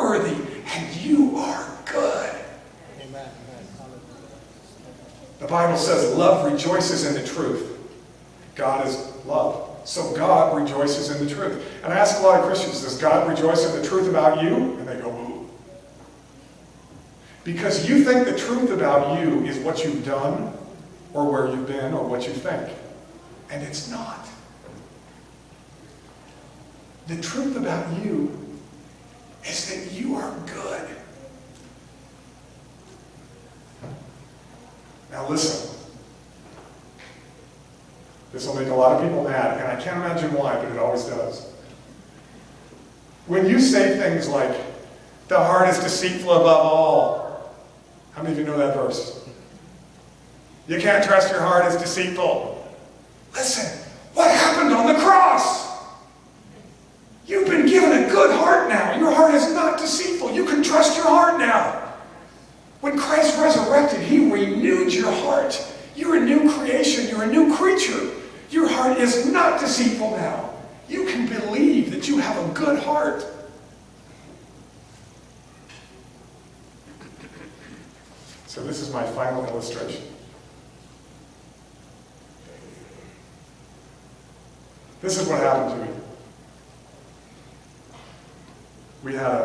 worthy, and you are good. Amen. The Bible says love rejoices in the truth. God is love. So God rejoices in the truth. And I ask a lot of Christians, does God rejoice in the truth about you? And they go, ooh. Because you think the truth about you is what you've done, or where you've been, or what you think. And it's not. The truth about you is that you are good. Now listen. This will make a lot of people mad, and I can't imagine why, but it always does. When you say things like, the heart is deceitful above all. How many of you know that verse? You can't trust your heart, it's deceitful. Listen, what happened on the cross? You've been given a good heart now. Your heart is not deceitful. You can trust your heart now. When Christ resurrected, he renewed your heart. You're a new creation. You're a new creature. Your heart is not deceitful now. You can believe that you have a good heart. So this is my final illustration. This is what happened to me. We had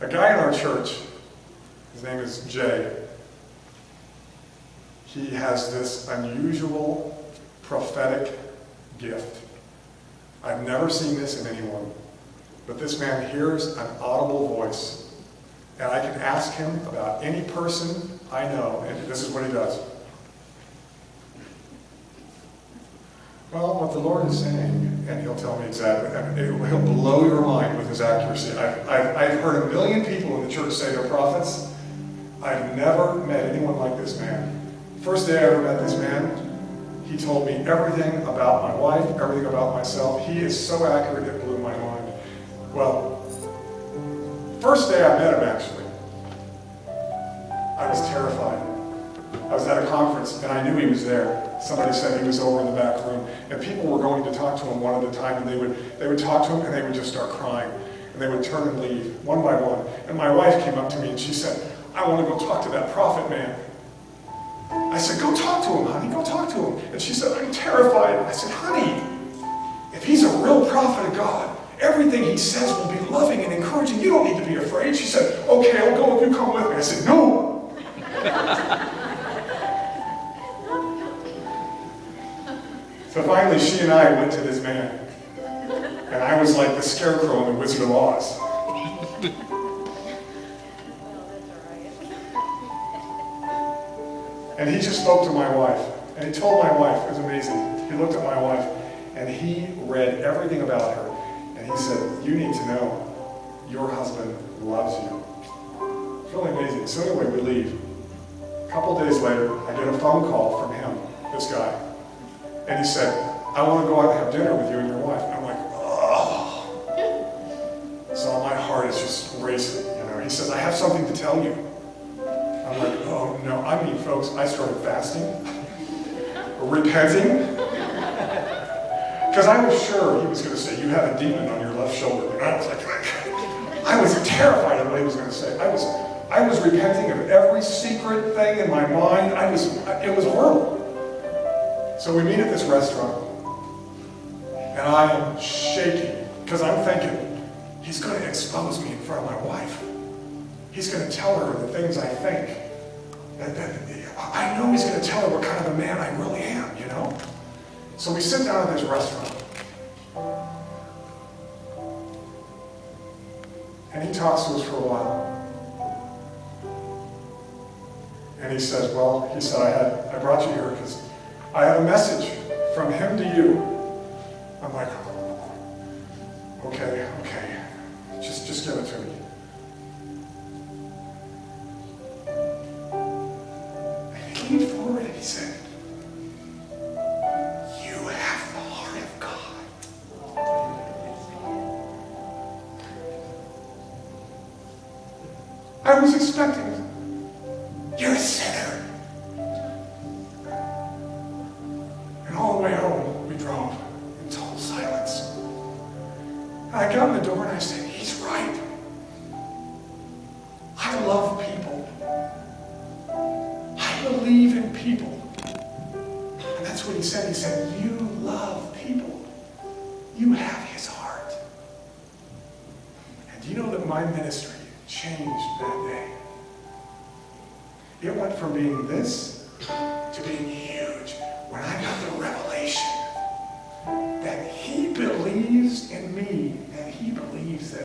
a guy in our church. His name is Jay. He has this unusual prophetic gift. I've never seen this in anyone. But this man hears an audible voice. And I can ask him about any person I know, and this is what he does. Well, what the Lord is saying, and he'll tell me exactly, and he'll blow your mind with his accuracy. I've heard 1 million people in the church say they're prophets. I've never met anyone like this man. First day I ever met this man, he told me everything about my wife, everything about myself. He is so accurate it blew my mind. Well, first day I met him actually, I was terrified. I was at a conference and I knew he was there. Somebody said he was over in the back room, and people were going to talk to him one at a time, and they would talk to him and they would just start crying, and they would turn and leave one by one. And my wife came up to me and she said, I want to go talk to that prophet man. I said, go talk to him, honey, go talk to him. And she said, I'm terrified. I said, honey, if he's a real prophet of God, everything he says will be loving and encouraging. You don't need to be afraid. She said, okay, I'll go if you come with me. I said, no. So finally, she and I went to this man. And I was like the scarecrow in the Wizard of Oz. And he just spoke to my wife. And he told my wife, it was amazing. He looked at my wife and he read everything about her. And he said, you need to know, your husband loves you. It's really amazing. So anyway, we leave. A couple days later, I get a phone call from him, this guy. And he said, I want to go out and have dinner with you and your wife. And I'm like, oh. So my heart is just racing, you know. He says, I have something to tell you. I'm like, oh no. I mean, folks, I started fasting, repenting. Because I was sure he was going to say, you have a demon on your left shoulder. And I was like, I was terrified of what he was going to say. I was repenting of every secret thing in my mind. It was horrible. So we meet at this restaurant, and I am shaking, because I'm thinking, he's going to expose me in front of my wife. He's going to tell her the things I think. I know he's going to tell her what kind of a man I really am, you know? So we sit down at this restaurant, and he talks to us for a while. And he says, I brought you here because I have a message from him to you. I'm like, okay, just give it to me. And he came forward and he said, you have the heart of God. I was expecting, you're a sinner. All the way home, we drove in total silence. And I got in the door and I said, he's right. changed that day. It went from being this to being huge when I got the revelation that he believes in me and he believes that